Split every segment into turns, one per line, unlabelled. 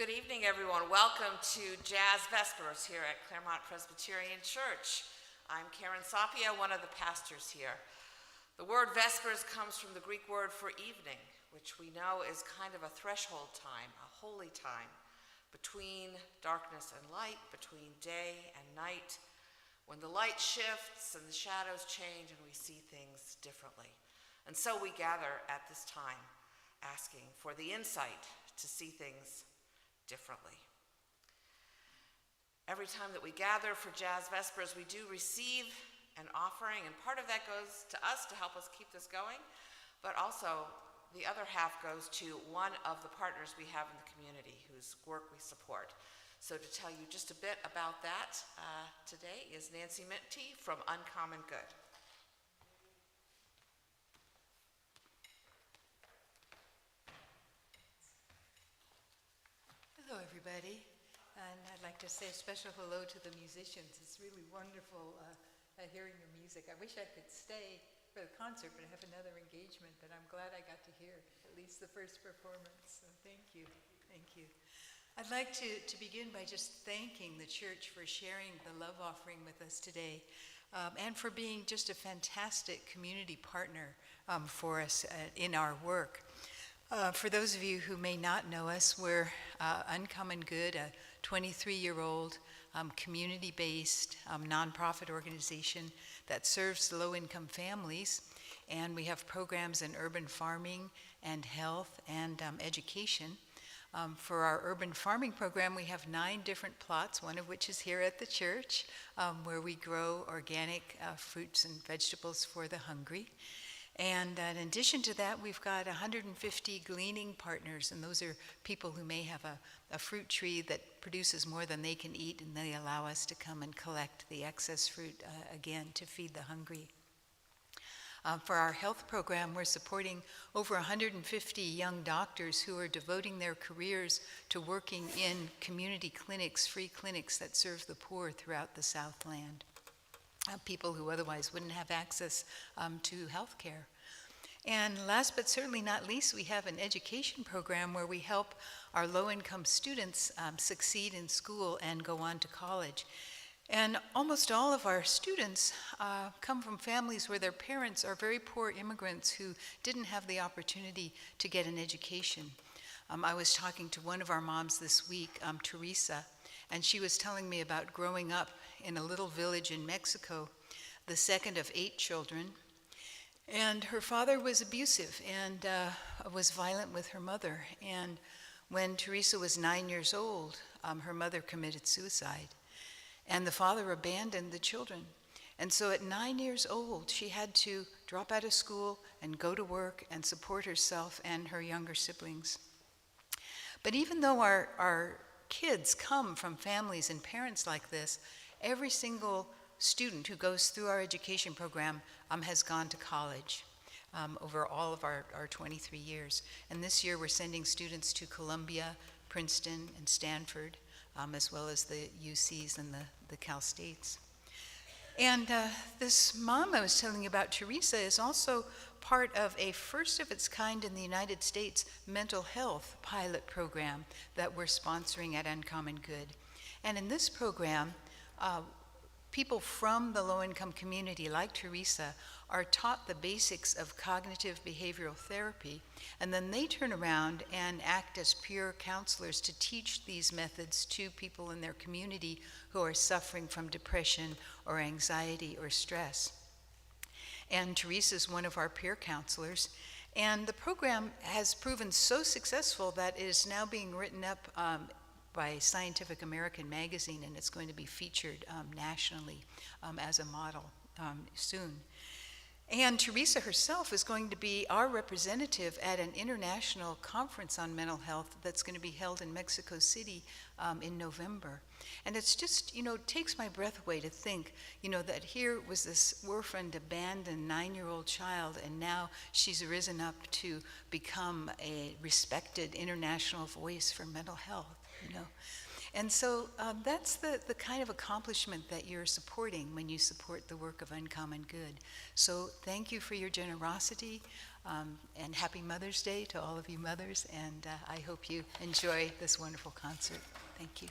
Good evening, everyone. Welcome to Jazz Vespers here at Claremont Presbyterian Church. I'm Karen Sapia, one of the pastors here. The word Vespers comes from the Greek word for evening, which we know is kind of a threshold time, a holy time, between darkness and light, between day and night, when the light shifts and the shadows change and we see things differently. And so we gather at this time, asking for the insight to see things differently. Every time that we gather for Jazz Vespers, we do receive an offering, and part of that goes to us to help us keep this going, but also the other half goes to one of the partners we have in the community whose work we support. So to tell you just a bit about that today is Nancy Minty from Uncommon Good.
Hello, everybody, and I'd like to say a special hello to the musicians. It's really wonderful hearing your music. I wish I could stay for the concert, but I have another engagement, but I'm glad I got to hear at least the first performance, so thank you. I'd like to begin by just thanking the church for sharing the love offering with us today, and for being just a fantastic community partner for us in our work. For those of you who may not know us, we're Uncommon Good, a 23-year-old community-based nonprofit organization that serves low-income families, and we have programs in urban farming and health and education. For our urban farming program, we have 9 different plots, one of which is here at the church, where we grow organic fruits and vegetables for the hungry. And in addition to that, we've got 150 gleaning partners, and those are people who may have a fruit tree that produces more than they can eat, and they allow us to come and collect the excess fruit again to feed the hungry. For our health program, we're supporting over 150 young doctors who are devoting their careers to working in community clinics, free clinics that serve the poor throughout the Southland. People who otherwise wouldn't have access to health care. And last but certainly not least, we have an education program where we help our low-income students succeed in school and go on to college. And almost all of our students come from families where their parents are very poor immigrants who didn't have the opportunity to get an education. I was talking to one of our moms this week, Teresa, and she was telling me about growing up in a little village in Mexico, the second of 8 children. And her father was abusive and was violent with her mother. And when Teresa was 9 years old, her mother committed suicide. And the father abandoned the children. And so at 9 years old, she had to drop out of school and go to work and support herself and her younger siblings. But even though our kids come from families and parents like this, every single student who goes through our education program has gone to college over all of our 23 years. And this year we're sending students to Columbia, Princeton, and Stanford, as well as the UCs and the Cal States. And this mom I was telling you about, Teresa, is also part of a first of its kind in the United States mental health pilot program that we're sponsoring at Uncommon Good. And in this program, people from the low-income community, like Teresa, are taught the basics of cognitive behavioral therapy, and then they turn around and act as peer counselors to teach these methods to people in their community who are suffering from depression or anxiety or stress. And Teresa's one of our peer counselors, and the program has proven so successful that it is now being written up by Scientific American magazine, and it's going to be featured nationally as a model soon. And Teresa herself is going to be our representative at an international conference on mental health that's going to be held in Mexico City in November. And it's just, takes my breath away to think, that here was this orphaned, abandoned 9-year-old child, and now she's risen up to become a respected international voice for mental health, And so that's the kind of accomplishment that you're supporting when you support the work of Uncommon Good. So thank you for your generosity, and happy Mother's Day to all of you mothers, and I hope you enjoy this wonderful concert. Thank you.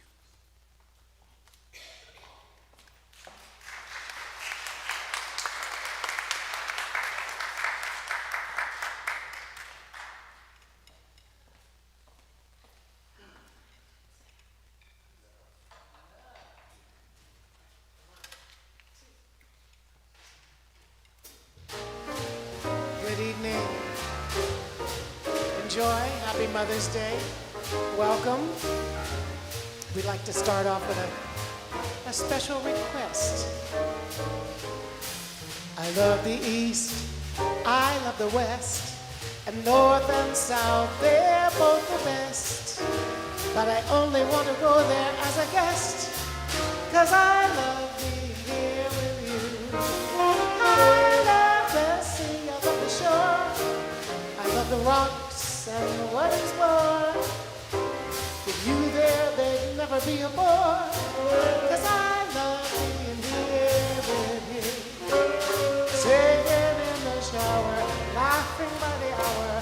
Good evening. Enjoy. Happy Mother's Day. Welcome. We'd like to start off with a special request. I love the East, I love the West, and North and South, they're both the best. But I only want to go there as a guest, 'cause I love being here with you. I love the sea, I love the shore, I love the rocks and what is more. With you there, there'd never be a bore, 'cause I love being here with you. Singing in the shower, laughing by the hour,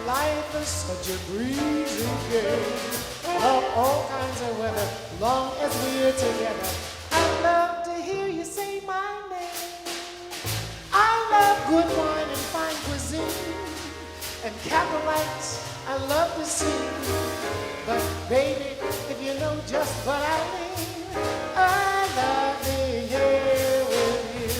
life is such a breezy game. Love all kinds of weather, long as we're together. I love to hear you say my name. I love good wine and fine cuisine, and candlelight I love to see. But baby, if you know just what I mean, I love being here with you.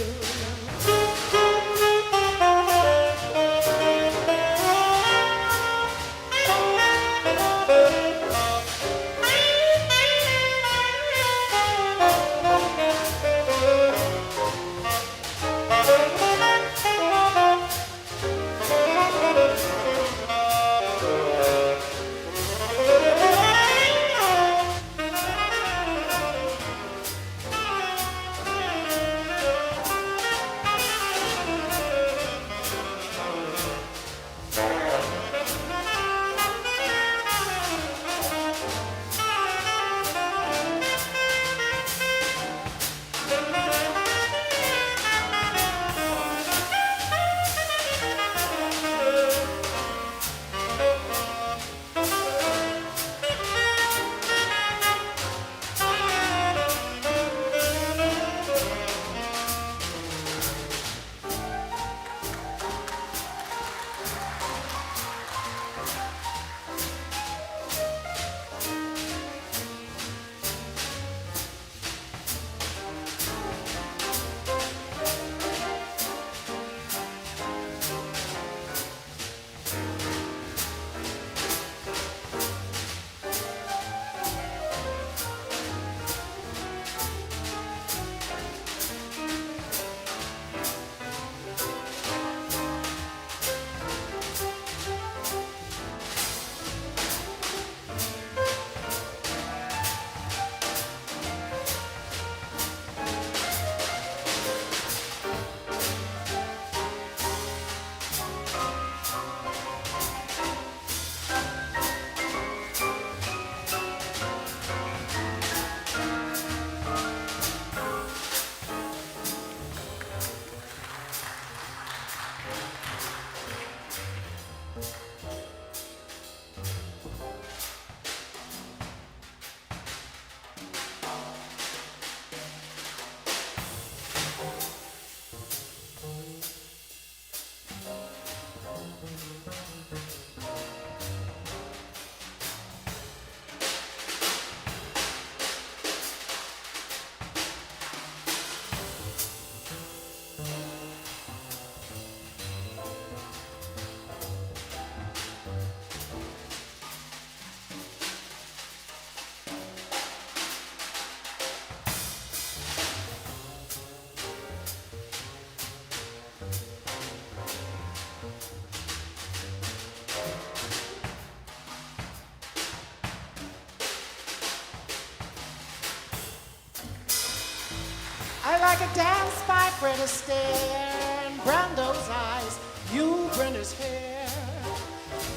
I like a dance by Fred Astaire and Brando's eyes, you Brenner's hair.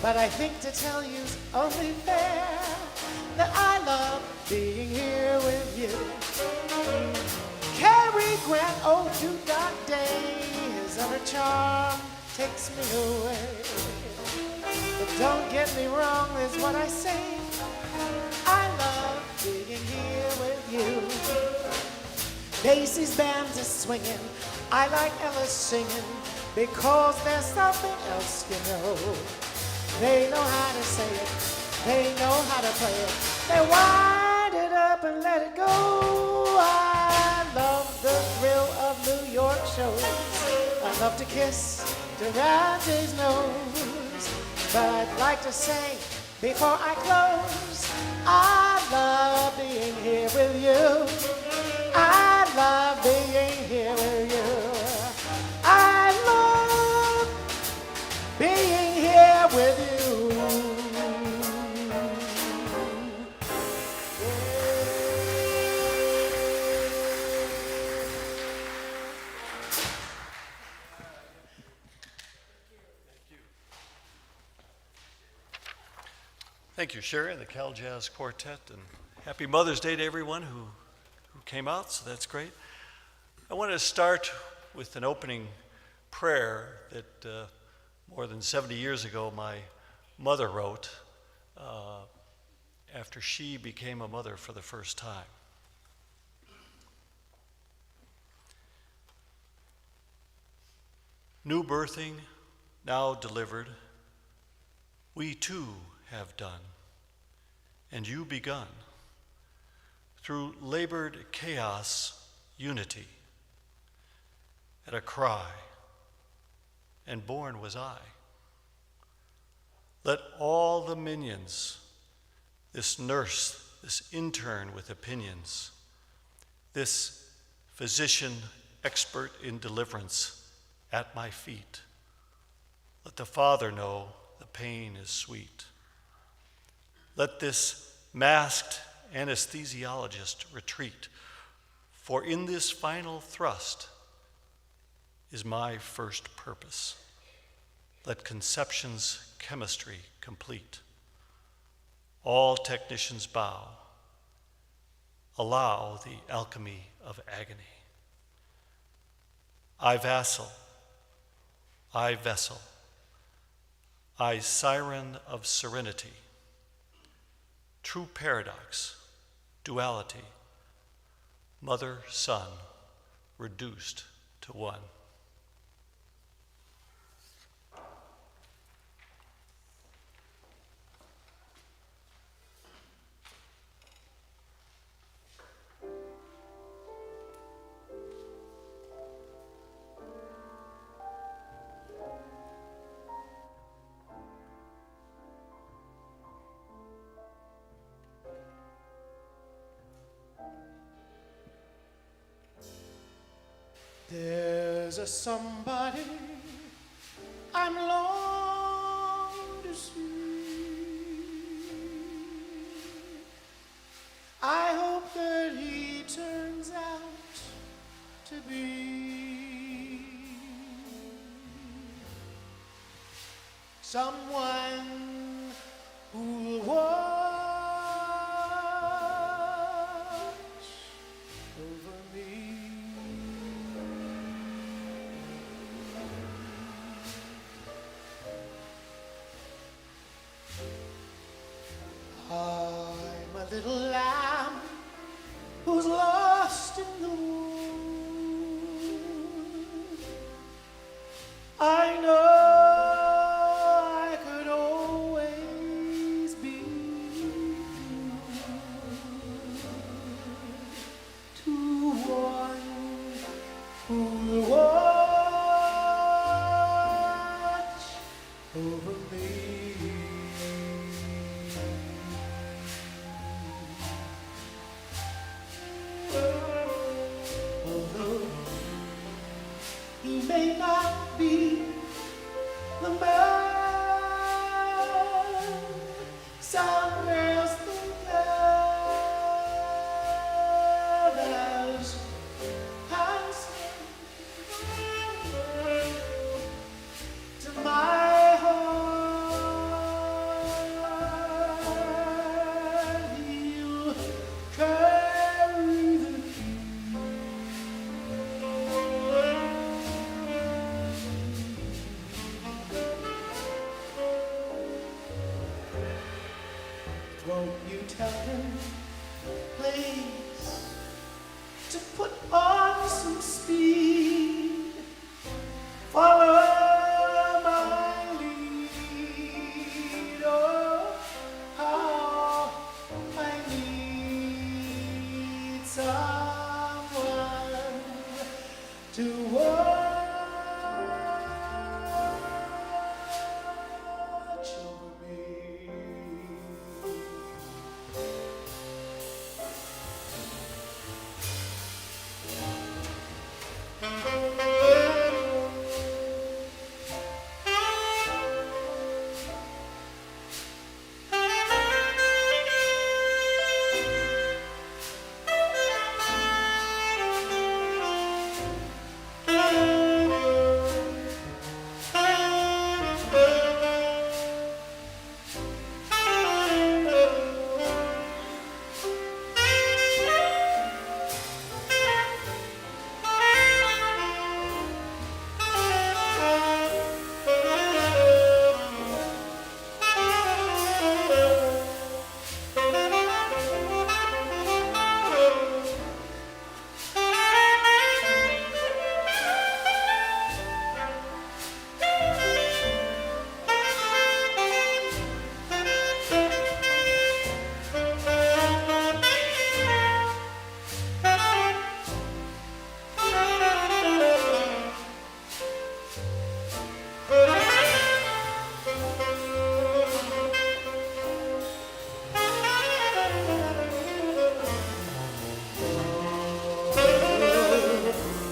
But I think to tell you's only fair, that I love being here with you. Cary Grant, oh, too dark days, and her charm takes me away. But don't get me wrong, is what I say. I love being here with you. Basie's band is swinging, I like Ella singing, because there's something else, you know. They know how to say it, they know how to play it. They wind it up and let it go. I love the thrill of New York shows. I love to kiss Durante's nose. But I'd like to say, before I close, I love being here with you. I love being here with you. I love being here with you.
Thank you, Sherry and the Cal Jazz Quartet, and happy Mother's Day to everyone who came out, so that's great. I want to start with an opening prayer that more than 70 years ago my mother wrote after she became a mother for the first time. New birthing, now delivered, we too have done, and you begun. Through labored chaos, unity, at a cry, and born was I. Let all the minions, this nurse, this intern with opinions, this physician expert in deliverance at my feet, let the Father know the pain is sweet. Let this masked anesthesiologist retreat, for in this final thrust is my first purpose. Let conception's chemistry complete. All technicians bow. Allow the alchemy of agony. I vassal, I vessel, I siren of serenity. True paradox, duality, mother, son, reduced to one.
There's a somebody I'm long to see. I hope that he turns out to be someone who'll watch over me. I'm a little lamb who's lost in the wood. I know I could always be good to one who'll watch over me. Although he may not be the man some girls think of as handsome, to my heart he Won't you tell him, please, to put on some speed? Follow my lead. Oh, how I need someone to watch over me.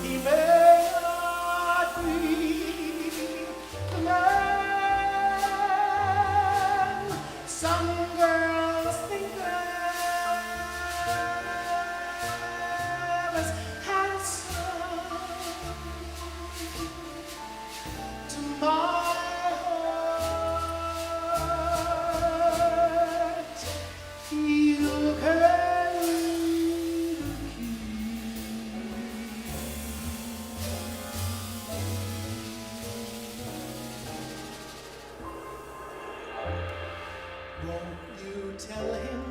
He may not be the man some girls think of as handsome. To my heart, he'll carry the key. Won't you tell him,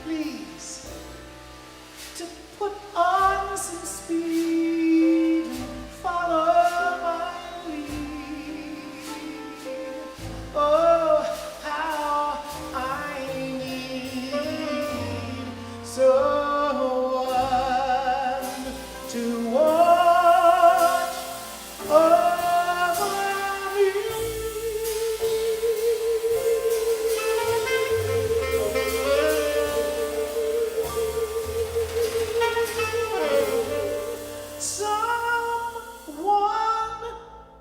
please, to put on some speed and follow my lead? Oh, how I need someone to watch over me. Someone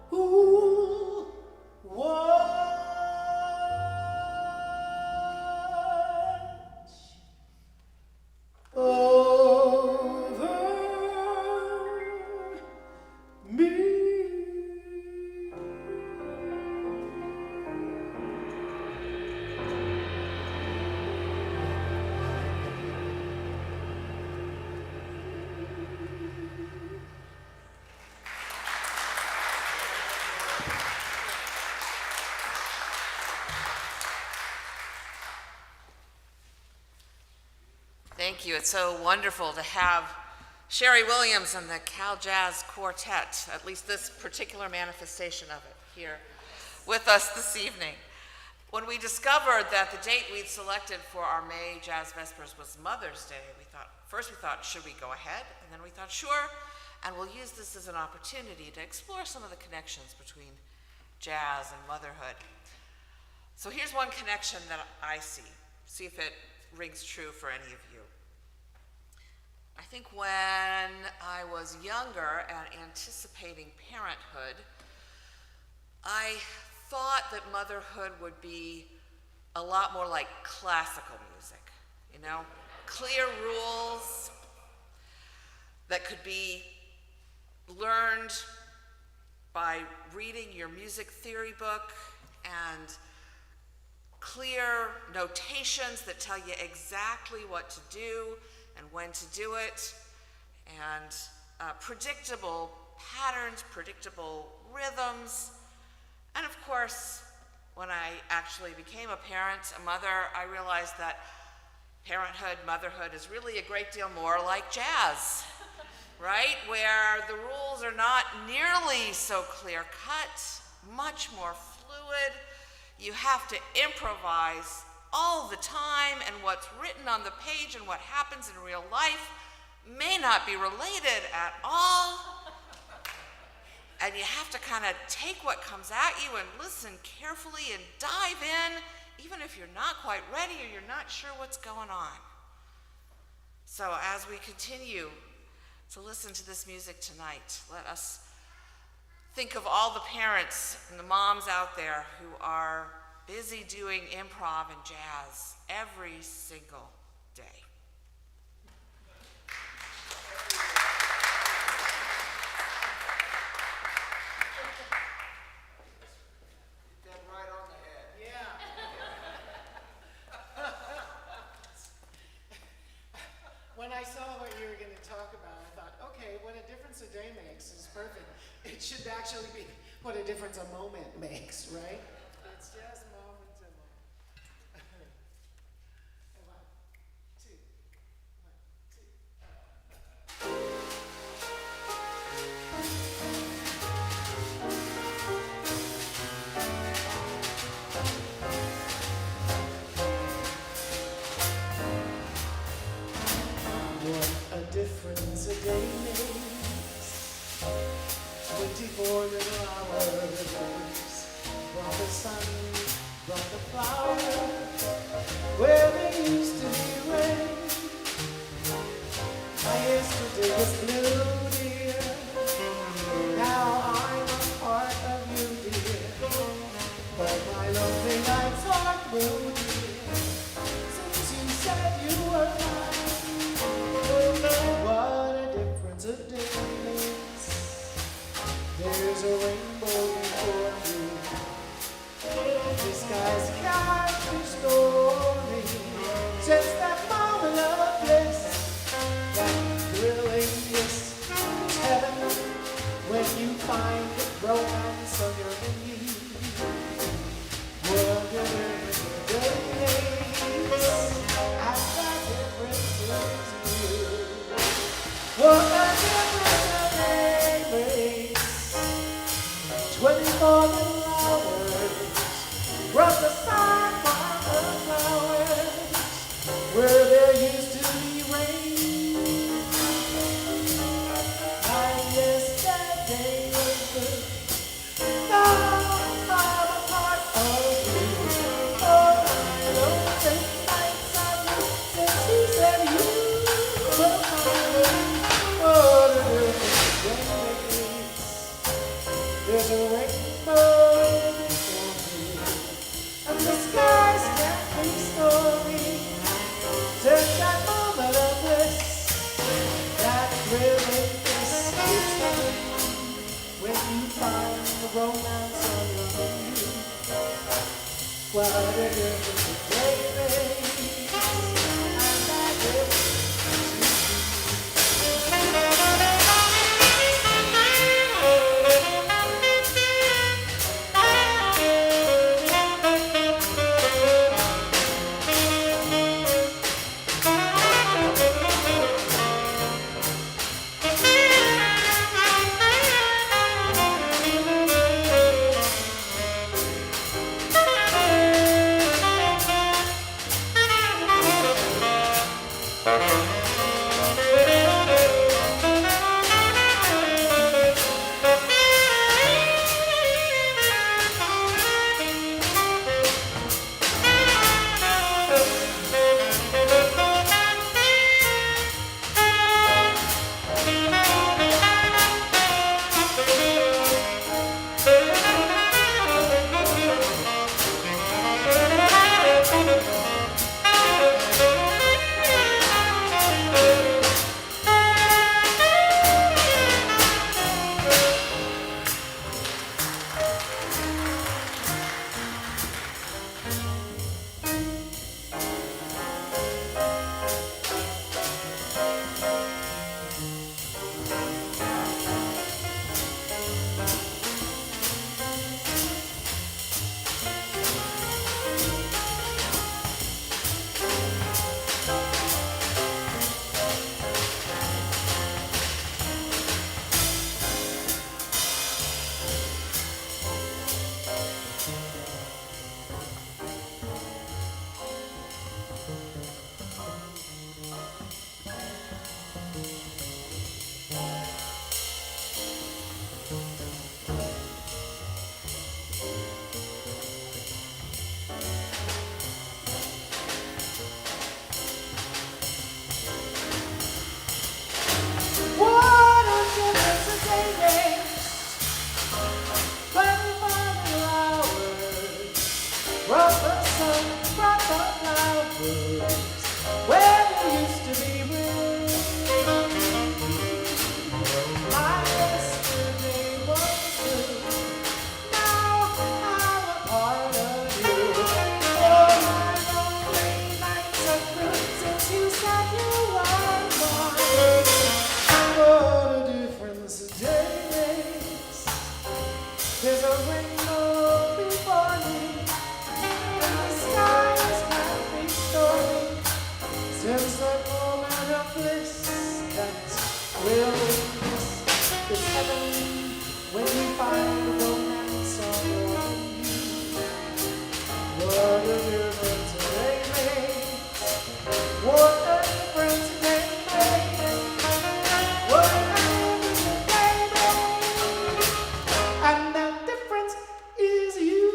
who'll watch over me.
Thank you. It's so wonderful to have Sherry Williams and the Cal Jazz Quartet, at least this particular manifestation of it, here with us this evening. When we discovered that the date we'd selected for our May Jazz Vespers was Mother's Day, we thought, should we go ahead? And then we thought, sure, and we'll use this as an opportunity to explore some of the connections between jazz and motherhood. So here's one connection that I see if it rings true for any of you. I think when I was younger and anticipating parenthood, I thought that motherhood would be a lot more like classical music, you know? Clear rules that could be learned by reading your music theory book and clear notations that tell you exactly what to do and when to do it, and predictable patterns, predictable rhythms, and of course, when I actually became a parent, a mother, I realized that parenthood, motherhood is really a great deal more like jazz, right? Where the rules are not nearly so clear-cut, much more fluid. You have to improvise all the time, and what's written on the page and what happens in real life may not be related at all. And you have to kind of take what comes at you and listen carefully and dive in, even if you're not quite ready or you're not sure what's going on. So as we continue to listen to this music tonight, let us think of all the parents and the moms out there who are busy doing improv and jazz every single day.
When I saw what you were going to talk about, I thought, okay, what a difference a day makes is perfect. It should actually be what a difference a moment makes, right? It's just moment to moment. One, two, one, two. What a difference a day makes. 24 little hours brought the sun, brought the flowers where there used to be rain. My yesterday was blue, dear. Now I'm a part of you, dear. But my lonely nights are blue, dear. Since you said you were mine. What a difference a day makes. There's a rainbow before me. The skies can't restore me. Since that moment of bliss, that thrilling kiss is heaven when you find the romance on your knees. What a difference a day makes. And that difference is you. What a difference a day makes. 24 little hours brought the sun from the flowers where there used to be rain. And yesterday was good. Now I'm a part of you. Oh, my lonely nights are you since you said you were mine. What a difference a day makes. There's a rainbow before me, and the skies can't restore me. Just that moment of bliss, that thrilling kiss is heaven when you find the romance on your menu. What a difference a day makes, and that difference There's a rainbow before me, and the sky is happy stormy. Since that moment of bliss that will miss is heaven when we find romance on loving you. What a difference they make. What a difference they make. What a difference they make. And that difference is you.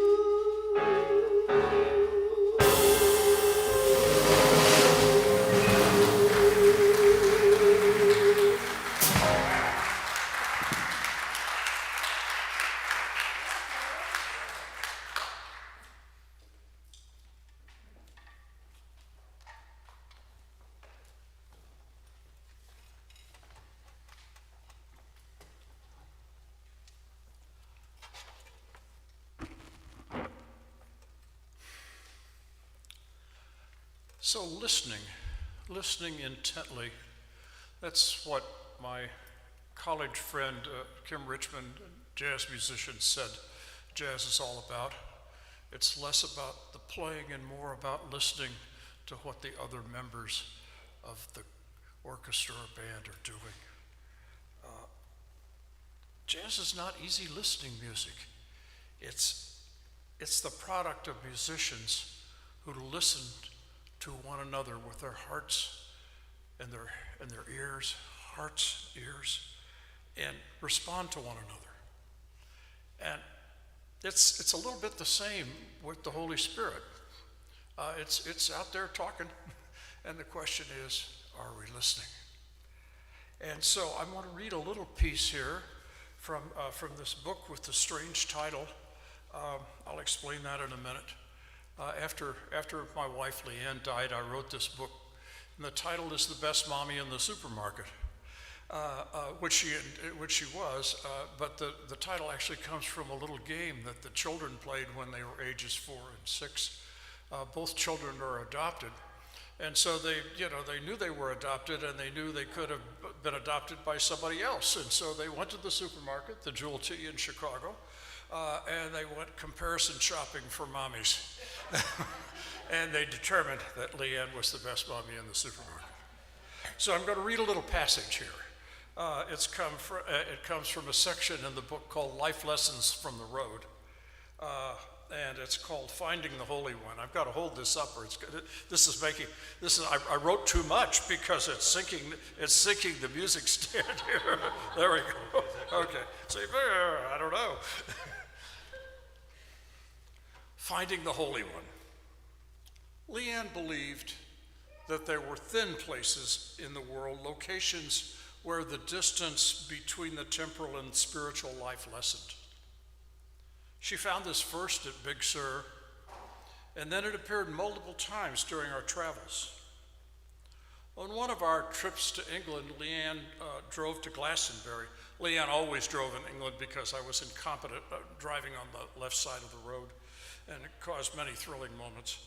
So listening intently, that's what my college friend Kim Richmond, jazz musician, said jazz is all about. It's less about the playing and more about listening to what the other members of the orchestra or band are doing. Jazz is not easy listening music. It's the product of musicians who listen to one another with their hearts and their ears, hearts, ears, and respond to one another. And it's a little bit the same with the Holy Spirit. It's out there talking, and the question is, are we listening? And so I want to read a little piece here from this book with the strange title. I'll explain that in a minute. After my wife Leanne died, I wrote this book, and the title is "The Best Mommy in the Supermarket," which she was. But the title actually comes from a little game that the children played when they were ages 4 and 6. Both children are adopted, and so they knew they were adopted, and they knew they could have been adopted by somebody else. And so they went to the supermarket, the Jewel T in Chicago, and they went comparison shopping for mommies. And they determined that Leanne was the best mommy in the supermarket. So I'm going to read a little passage here. It comes from a section in the book called Life Lessons from the Road. And it's called Finding the Holy One. I've got to hold this up, or I wrote too much because it's sinking the music stand here. There we go. Okay. So I don't know. Finding the Holy One. Leanne believed that there were thin places in the world, locations where the distance between the temporal and spiritual life lessened. She found this first at Big Sur, and then it appeared multiple times during our travels. On one of our trips to England, Leanne drove to Glastonbury. Leanne always drove in England because I was incompetent driving on the left side of the road, and it caused many thrilling moments.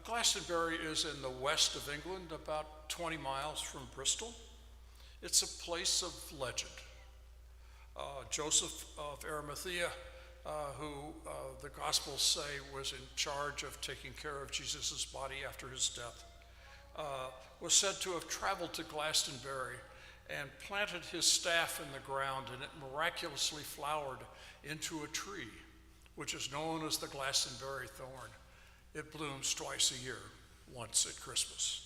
Glastonbury is in the west of England, about 20 miles from Bristol. It's a place of legend. Joseph of Arimathea, who the Gospels say was in charge of taking care of Jesus' body after his death, was said to have traveled to Glastonbury and planted his staff in the ground, and it miraculously flowered into a tree, which is known as the Glastonbury thorn. It blooms twice a year, once at Christmas.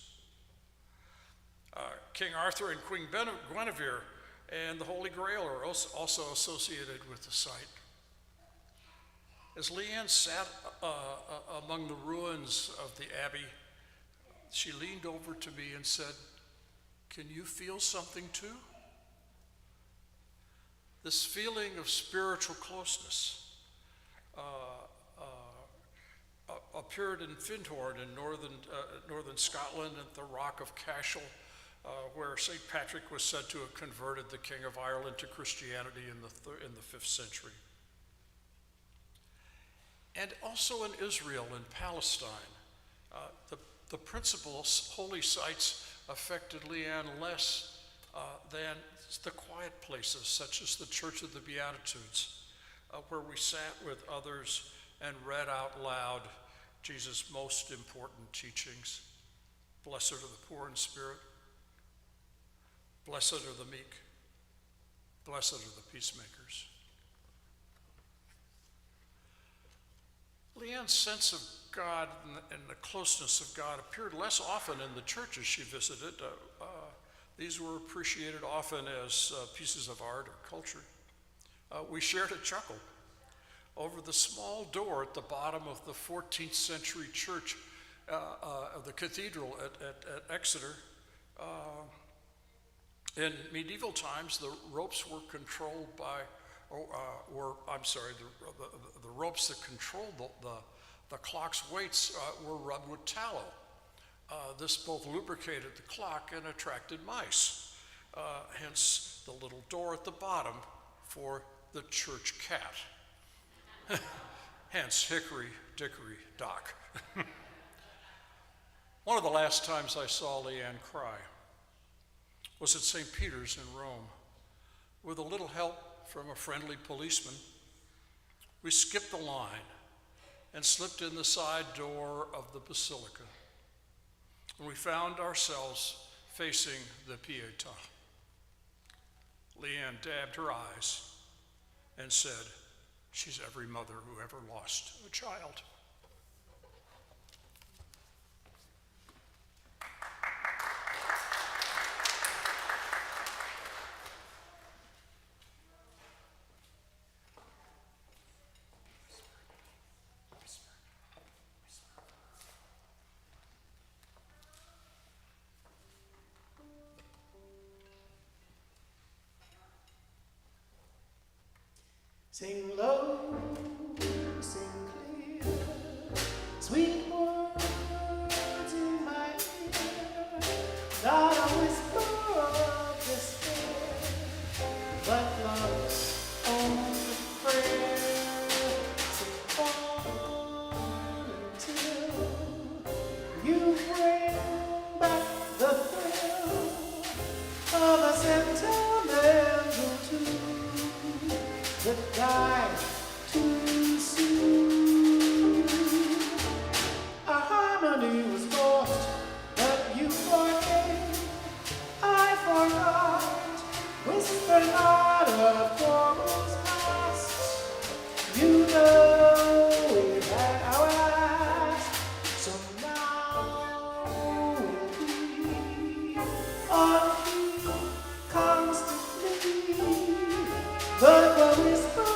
King Arthur and Queen Guinevere and the Holy Grail are also associated with the site. As Leanne sat among the ruins of the abbey, she leaned over to me and said, "Can you feel something too?" This feeling of spiritual closeness appeared in Findhorn in northern Scotland at the Rock of Cashel, where St. Patrick was said to have converted the King of Ireland to Christianity in the 5th century. And also in Israel and Palestine. The principal holy sites affected Leanne less than the quiet places, such as the Church of the Beatitudes, where we sat with others and read out loud Jesus' most important teachings. Blessed are the poor in spirit. Blessed are the meek. Blessed are the peacemakers. Leanne's sense of God and the closeness of God appeared less often in the churches she visited. These were appreciated often as pieces of art or culture. We shared a chuckle over the small door at the bottom of the 14th century church of the cathedral at Exeter. In medieval times, the ropes were controlled by, the ropes that controlled the clock's weights were rubbed with tallow. This both lubricated the clock and attracted mice, hence the little door at the bottom for the church cat. Hence, hickory, dickory, dock. One of the last times I saw Leanne cry was at St. Peter's in Rome. With a little help from a friendly policeman, we skipped the line and slipped in the side door of the basilica. And we found ourselves facing the Pietà. Leanne dabbed her eyes and said, "She's every mother who ever lost a child."
Sing low, sing clear, sweet words in my ear, not a whisper of despair, but love's own prayer. Sing on until you bring back the thrill of a sentimental tune that died too soon. Our harmony was lost, but you forgave. I forgot, whisper not of quarrels past. You know we've had our last, so now we'll be on key constantly. But the whisper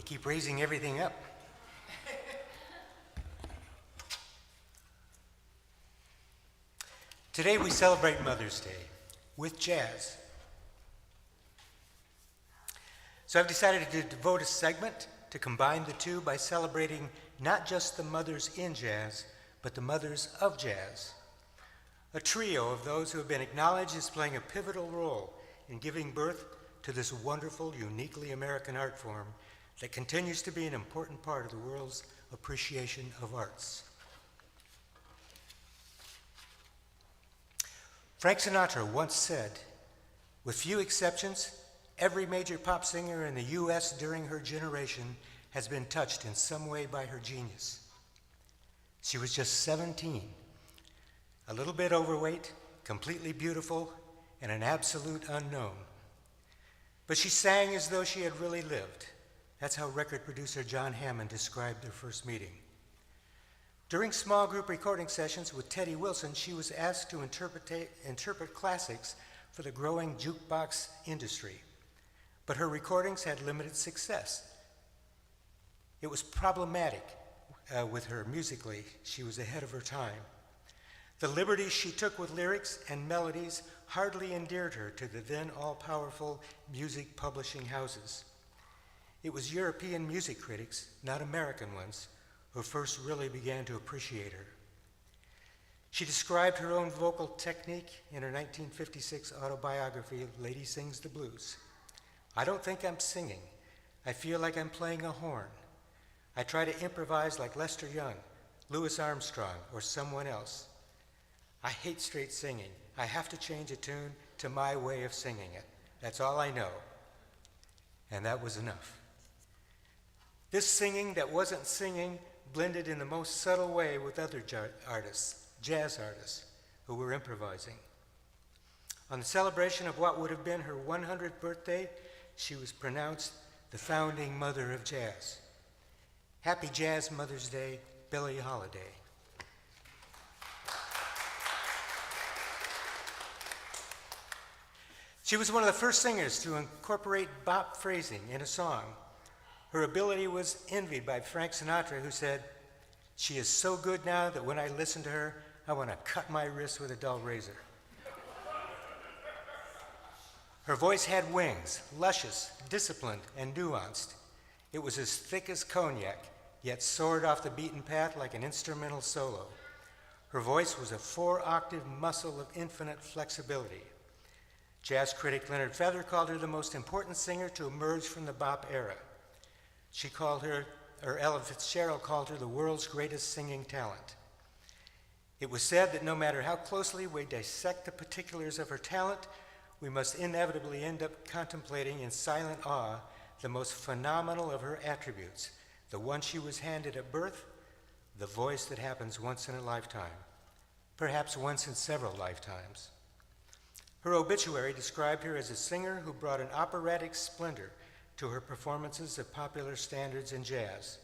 keep raising everything up. Today we celebrate Mother's Day with jazz. So I've decided to devote a segment to combine the two by celebrating not just the mothers in jazz, but the mothers of jazz. A trio of those who have been acknowledged as playing a pivotal role in giving birth to this wonderful, uniquely American art form that continues to be an important part of the world's appreciation of arts. Frank Sinatra once said, with few exceptions, every major pop singer in the U.S. during her generation has been touched in some way by her genius. She was just 17, a little bit overweight, completely beautiful, and an absolute unknown. But she sang as though she had really lived. That's how record producer John Hammond described their first meeting. During small group recording sessions with Teddy Wilson, she was asked to interpret classics for the growing jukebox industry. But her recordings had limited success. It was problematic with her musically. She was ahead of her time. The liberties she took with lyrics and melodies hardly endeared her to the then all-powerful music publishing houses. It was European music critics, not American ones, who first really began to appreciate her. She described her own vocal technique in her 1956 autobiography, Lady Sings the Blues. I don't think I'm singing. I feel like I'm playing a horn. I try to improvise like Lester Young, Louis Armstrong, or someone else. I hate straight singing. I have to change a tune to my way of singing it. That's all I know. And that was enough. This singing that wasn't singing blended in the most subtle way with other jazz artists, who were improvising. On the celebration of what would have been her 100th birthday, she was pronounced the founding mother of jazz. Happy Jazz Mother's Day, Billie Holiday. She was one of the first singers to incorporate bop phrasing in a song. Her ability was envied by Frank Sinatra, who said, "She is so good now that when I listen to her, I want to cut my wrist with a dull razor." Her voice had wings, luscious, disciplined, and nuanced. It was as thick as cognac, yet soared off the beaten path like an instrumental solo. Her voice was a 4-octave muscle of infinite flexibility. Jazz critic Leonard Feather called her the most important singer to emerge from the bop era. Ella Fitzgerald called her the world's greatest singing talent. It was said that no matter how closely we dissect the particulars of her talent, we must inevitably end up contemplating in silent awe the most phenomenal of her attributes, the one she was handed at birth, the voice that happens once in a lifetime, perhaps once in several lifetimes. Her obituary described her as a singer who brought an operatic splendor to her performances of popular standards in jazz.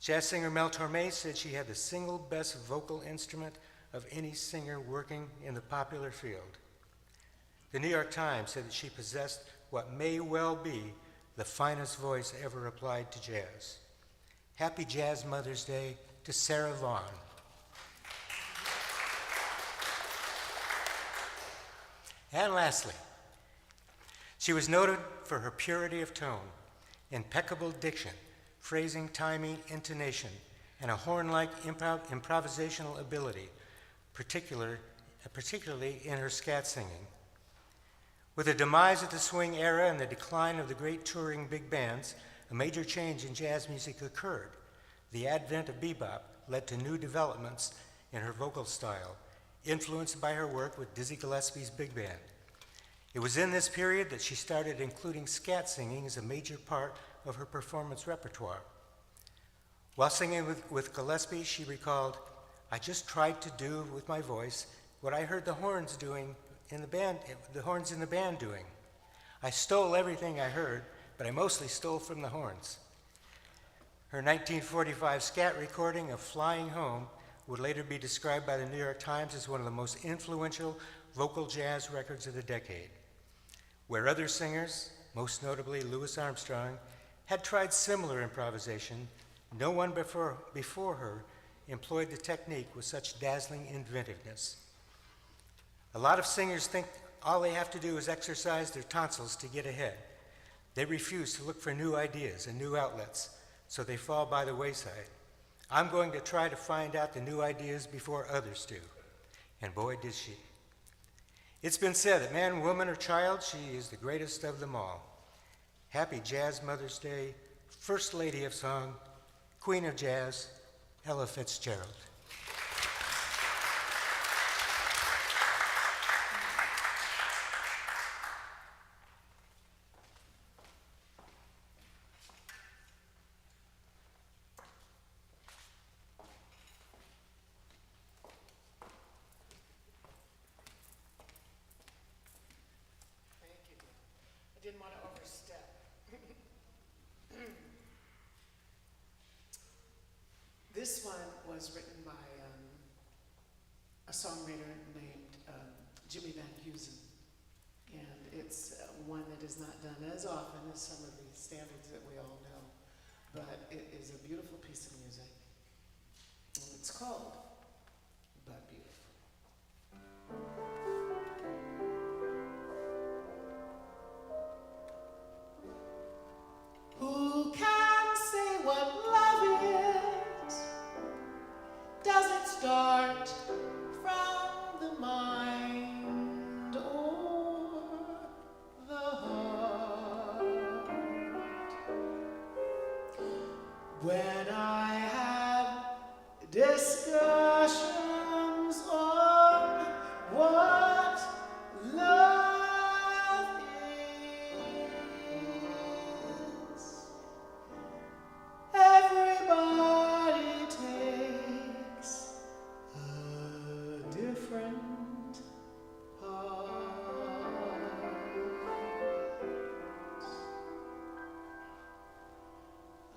Jazz singer Mel Torme said she had the single best vocal instrument of any singer working in the popular field. The New York Times said that she possessed what may well be the finest voice ever applied to jazz. Happy Jazz Mother's Day to Sarah Vaughan. And lastly, she was noted for her purity of tone, impeccable diction, phrasing, timing, intonation, and a horn-like improvisational ability, particularly in her scat singing. With the demise of the swing era and the decline of the great touring big bands, a major change in jazz music occurred. The advent of bebop led to new developments in her vocal style, influenced by her work with Dizzy Gillespie's big band. It was in this period that she started including scat singing as a major part of her performance repertoire. While singing with Gillespie, she recalled, "I just tried to do with my voice what I heard the horns doing in the band, the horns in the band doing. I stole everything I heard, but I mostly stole from the horns." Her 1945 scat recording of Flying Home would later be described by the New York Times as one of the most influential vocal jazz records of the decade. Where other singers, most notably Louis Armstrong, had tried similar improvisation, no one before her employed the technique with such dazzling inventiveness. A lot of singers think all they have to do is exercise their tonsils to get ahead. They refuse to look for new ideas and new outlets, so they fall by the wayside. I'm going to try to find out the new ideas before others do. And boy, did she. It's been said that man, woman, or child, she is the greatest of them all. Happy Jazz Mother's Day, First Lady of Song, Queen of Jazz, Ella Fitzgerald.
Thank you, dear. I didn't want to overstep. This one was written by a songwriter named Jimmy Van Heusen, and it's one that is not done as often as some of the standards that we all know, but it is a beautiful piece of music. And it's called But Beautiful. Who can say what love is? Does it start from the mind or the heart? When I have discussions on what love is, everybody takes a different part.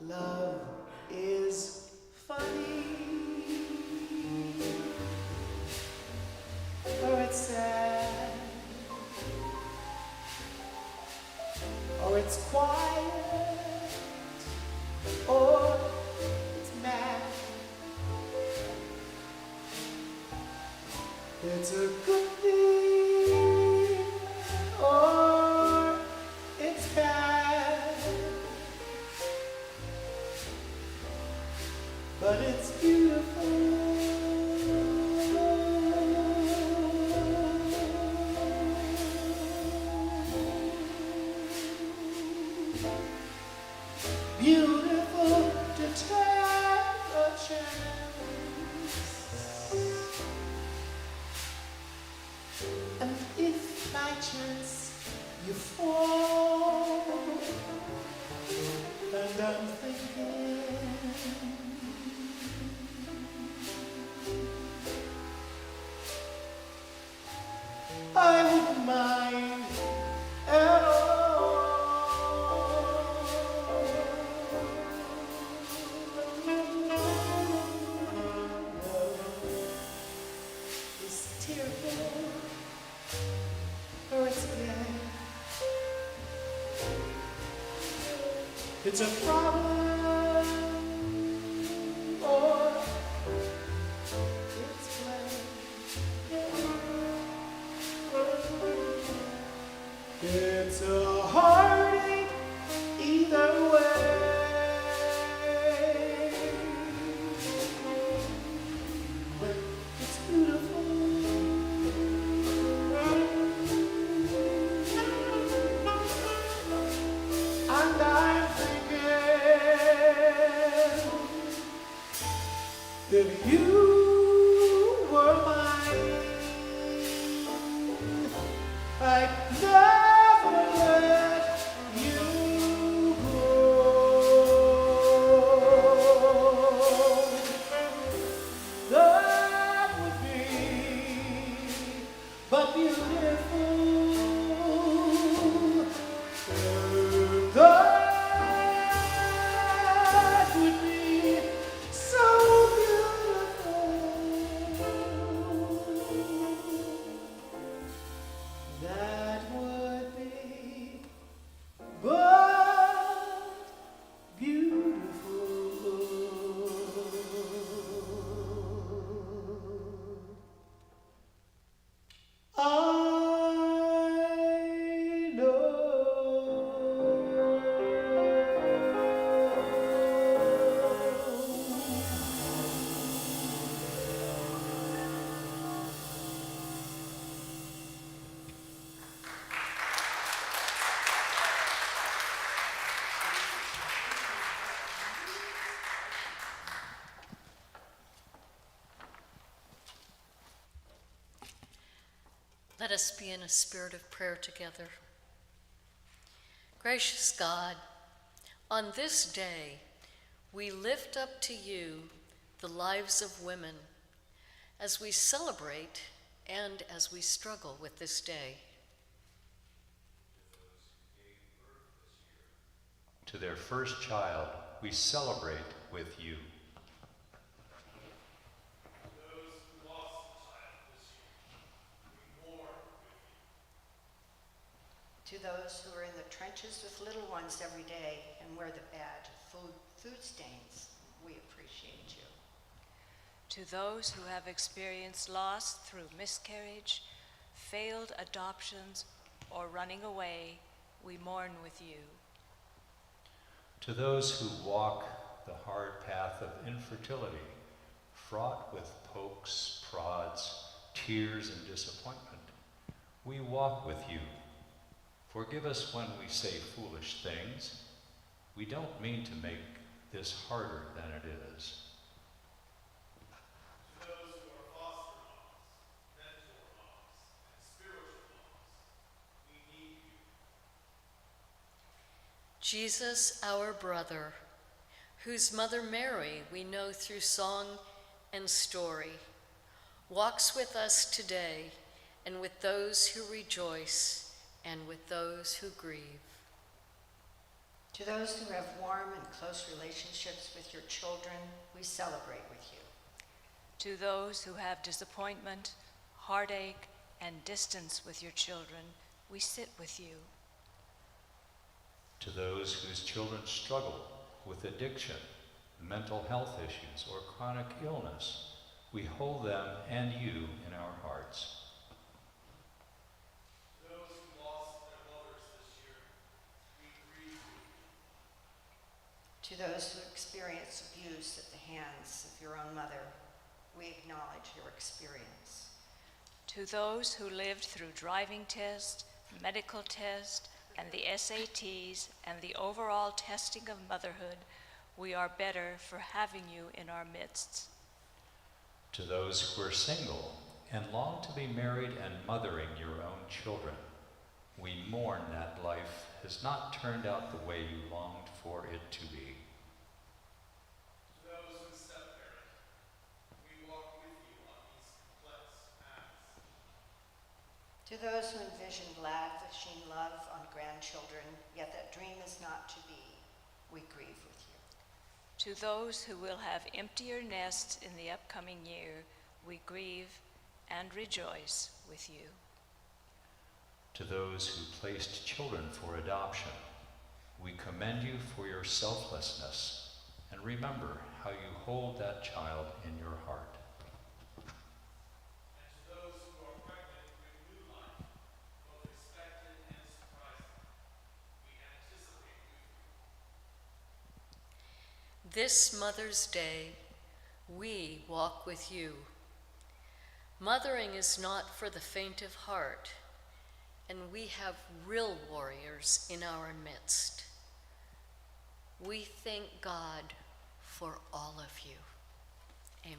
Love is funny, or it's sad, or it's quiet, or it's mad. It's a good thing, or it's bad, but it's beautiful. Beautiful to take a chance. And if by chance you fall, and I'm thinking, I wouldn't mind at all. Love is tearful, or it's gay. It's a problem, or it's play. It's a heartache either way. But it's beautiful. And I'm thinking, if you were mine, I'd never let you go. That would be but beautiful. That would be so beautiful. That would be but
Let us be in a spirit of prayer together. Gracious God, on this day, we lift up to you the lives of women as we celebrate and as we struggle with this day.
To their first child, we celebrate with you.
To those who are in the trenches with little ones every day and wear the badge of food stains, we appreciate you.
To those who have experienced loss through miscarriage, failed adoptions, or running away, we mourn with you.
To those who walk the hard path of infertility, fraught with pokes, prods, tears, and disappointment, we walk with you. Forgive us when we say foolish things. We don't mean to make this harder than it is.
To those who are foster moms, mentor moms, and spiritual moms, we need you.
Jesus, our brother, whose mother Mary we know through song and story, walks with us today and with those who rejoice and with those who grieve.
To those who have warm and close relationships with your children, we celebrate with you.
To those who have disappointment, heartache, and distance with your children, we sit with you.
To those whose children struggle with addiction, mental health issues, or chronic illness, we hold them and you in our hearts.
To those who experience abuse at the hands of your own mother, we acknowledge your experience.
To those who lived through driving tests, medical tests, and the SATs, and the overall testing of motherhood, we are better for having you in our midst.
To those who are single and long to be married and mothering your own children, we mourn that life has not turned out the way you longed for it to be.
To those who step-parent, we walk with you on these complex paths.
To those who envision lavishing love on grandchildren, yet that dream is not to be, we grieve with you.
To those who will have emptier nests in the upcoming year, we grieve and rejoice with you.
To those who placed children for adoption, we commend you for your selflessness and remember how you hold that child in your heart.
And to those who are pregnant with new life, both expected and surprising, we anticipate with you.
This Mother's Day, we walk with you. Mothering is not for the faint of heart, and we have real warriors in our midst. We thank God for all of you. Amen.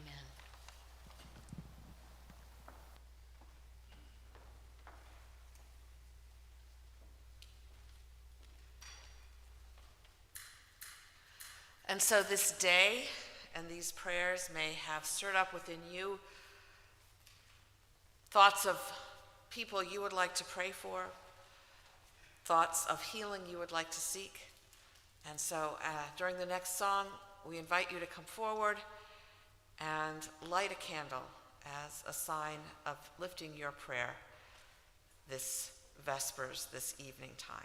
And so this day and these prayers may have stirred up within you thoughts of people you would like to pray for, thoughts of healing you would like to seek. And so during the next song, we invite you to come forward and light a candle as a sign of lifting your prayer this Vespers, this evening time.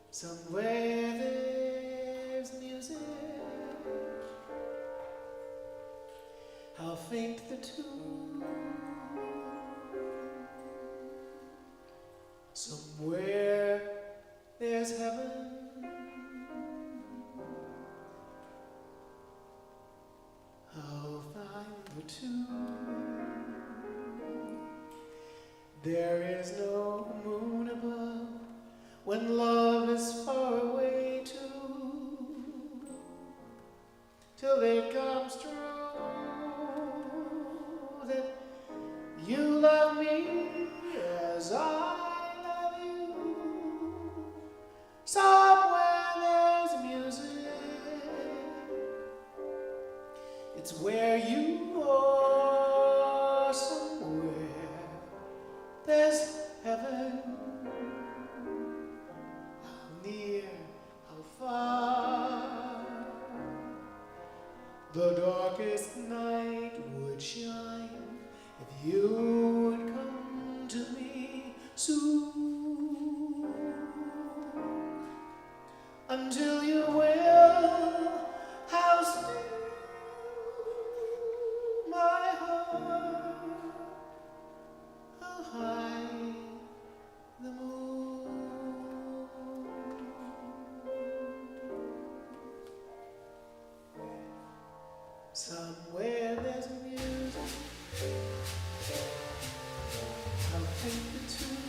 Somewhere there's music, how faint the tune, Somewhere there's heaven. I'll find the tune. There is no moon above when love is far away too, till it comes true that you love me as I love you. Somewhere there's music. It's where you are. Somewhere there's heaven. How near, how far the darkest night would shine if you would come to me soon. Until you will, how still my heart, how high the moon. Somewhere there's music. I'll take the tune.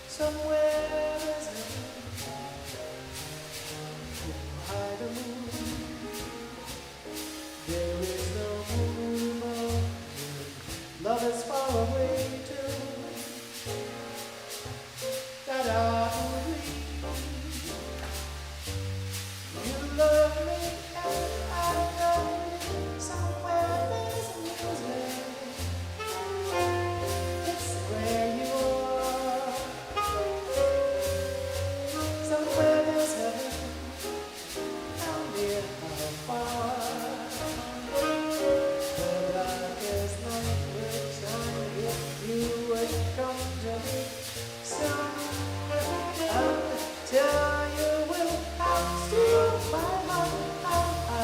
Somewhere there's heaven. High the moon. There is no moon above. Love is far away too. That I believe. You love me and I love you. Somewhere there's music. It's where you are. Somewhere there's heaven. How near, how far. The darkest night will shine if you would come to me. Until you will have to my heart, how I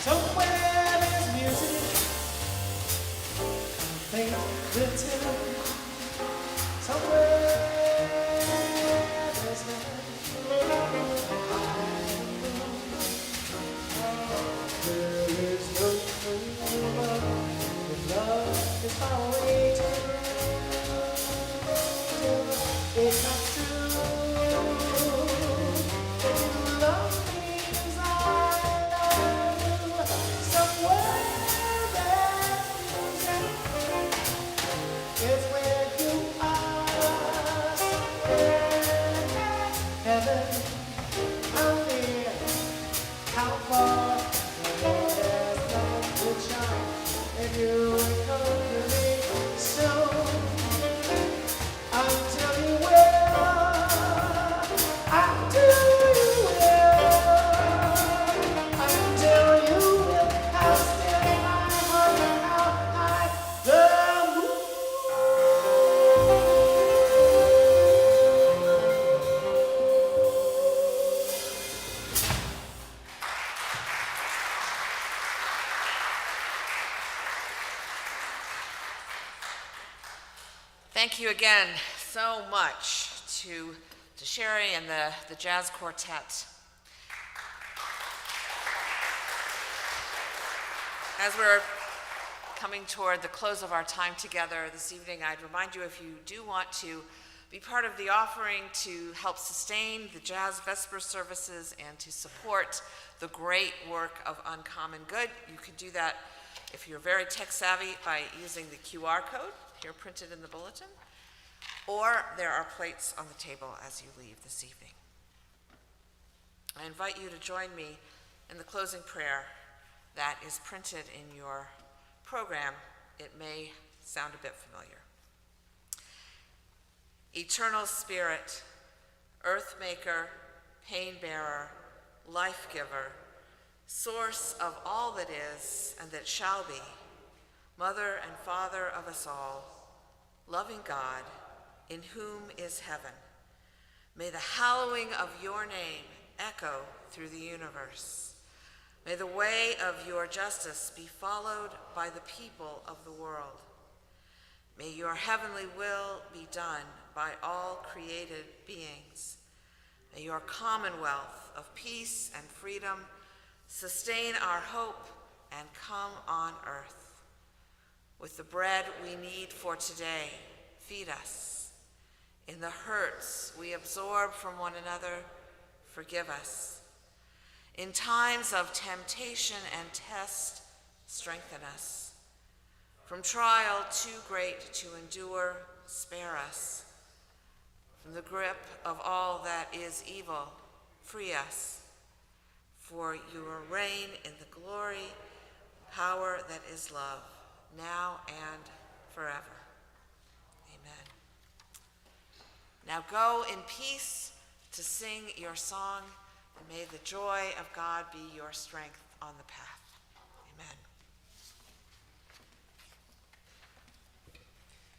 somewhere there's music. Think the tune. Somewhere there's heaven. There is no moon above. The love is far away till it comes true. You love me as I love you. Somewhere there's music.
Thank you again so much to Sherry and the Jazz Quartet. As we're coming toward the close of our time together this evening, I'd remind you, if you do want to be part of the offering to help sustain the Jazz Vespers services and to support the great work of Uncommon Good, you can do that if you're very tech savvy by using the QR code here printed in the bulletin, or there are plates on the table as you leave this evening. I invite you to join me in the closing prayer that is printed in your program. It may sound a bit familiar. Eternal Spirit, Earth Maker, Pain Bearer, Life Giver, Source of all that is and that shall be, Mother and Father of us all, loving God, in whom is heaven, may the hallowing of your name echo through the universe. May the way of your justice be followed by the people of the world. May your heavenly will be done by all created beings. May your commonwealth of peace and freedom sustain our hope and come on earth. With the bread we need for today, feed us. In the hurts we absorb from one another, forgive us. In times of temptation and test, strengthen us. From trial too great to endure, spare us. From the grip of all that is evil, free us. For your reign in the glory, power that is love, now and forever. Amen. Now go in peace to sing your song, and may the joy of God be your strength on the path. Amen.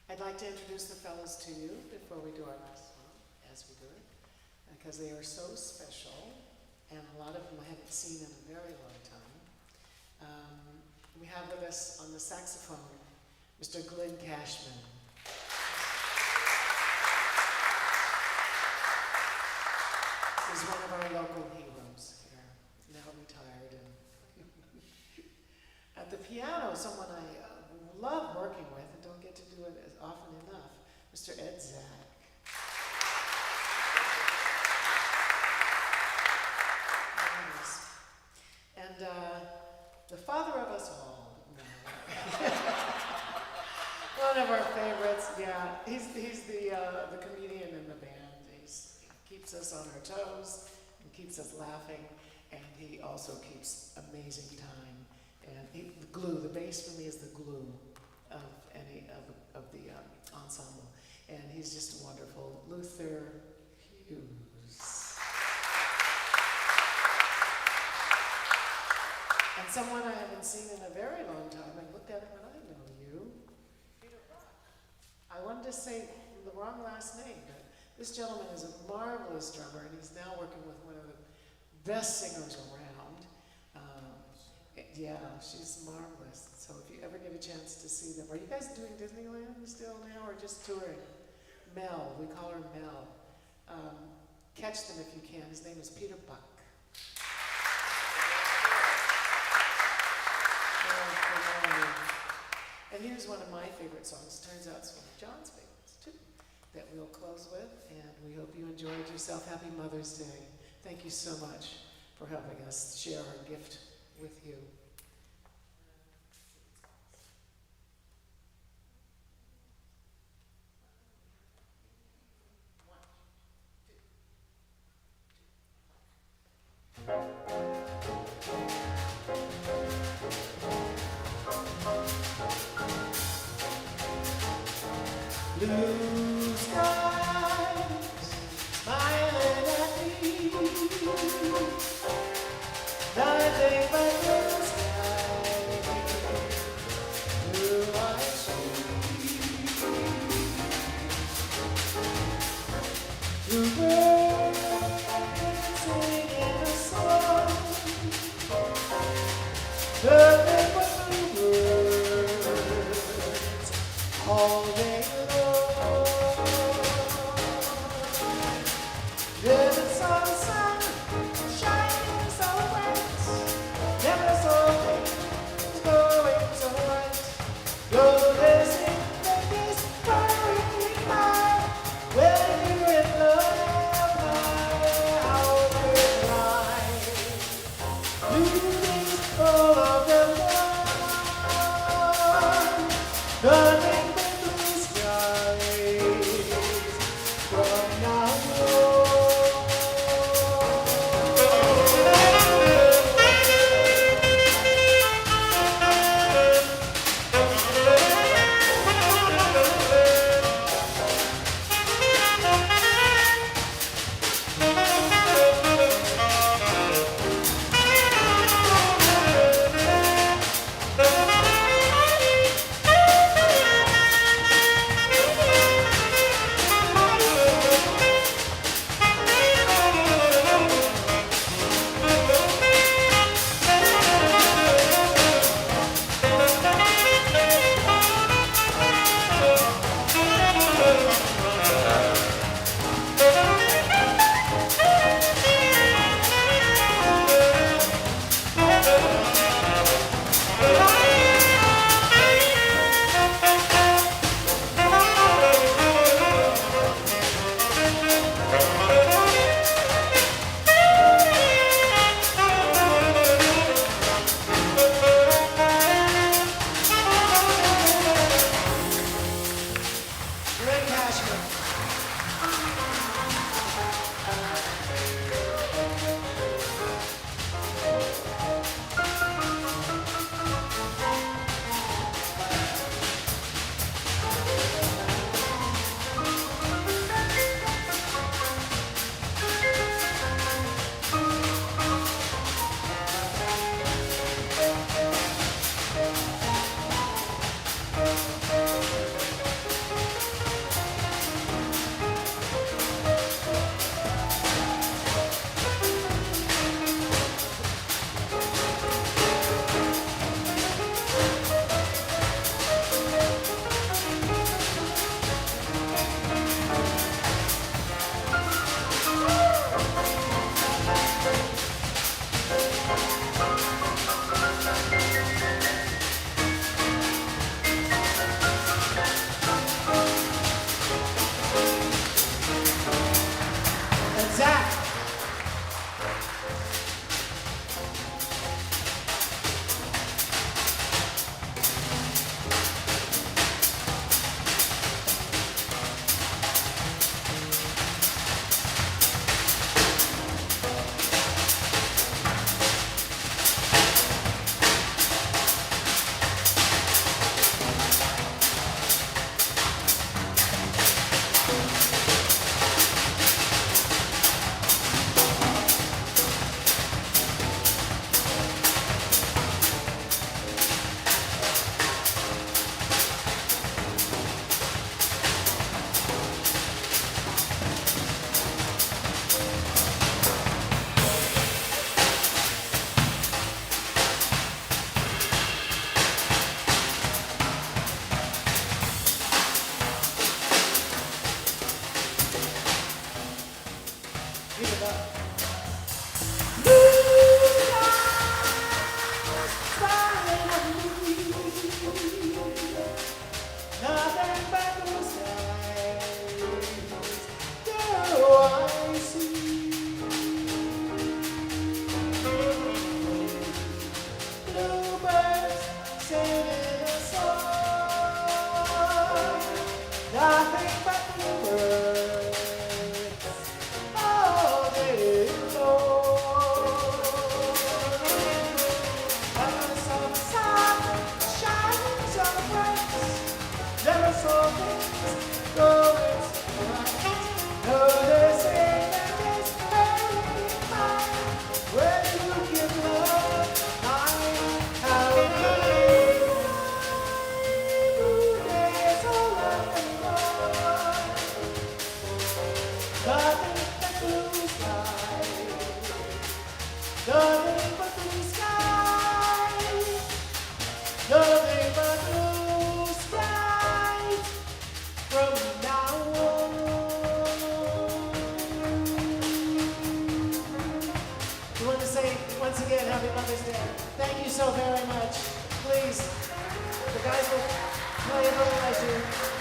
I'd like to introduce the fellows to you before we do our last song, as we do it, because they are so special, and a lot of them I haven't seen in a very long time. We have with us on the saxophone, Mr. Glenn Cashman. He's one of our local heroes here, now retired. And at the piano, someone I love working with and don't get to do it as often enough, Mr. Ed Zack. And the father of us all. No. One of our favorites, yeah. He's the comedian in the band. He keeps us on our toes and keeps us laughing, and he also keeps amazing time. And the glue, the bass for me is the glue of any of the ensemble. And he's just wonderful. Luther Hughes. And someone I haven't seen in a very long time, I looked at him and I know you. I wanted to say the wrong last name, but this gentleman is a marvelous drummer, and he's now working with one of the best singers around. Yeah, she's marvelous. So if you ever get a chance to see them, are you guys doing Disneyland still now, or just touring? Mel, we call her Mel. Catch them if you can. His name is Peter Buck. And here's one of my favorite songs. Turns out it's one of John's favorites too, that we'll close with. And we hope you enjoyed yourself. Happy Mother's Day. Thank you so much for helping us share our gift with you. Blue skies smiling at me, nothing but blue skies, blue eyes sweet. Blue birds singing a song, nothing but blue birds all day long.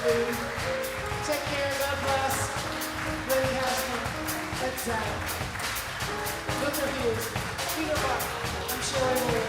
food. Take care, God bless. Really has fun. Let's both of you, Peter Buck, I'm sure I will.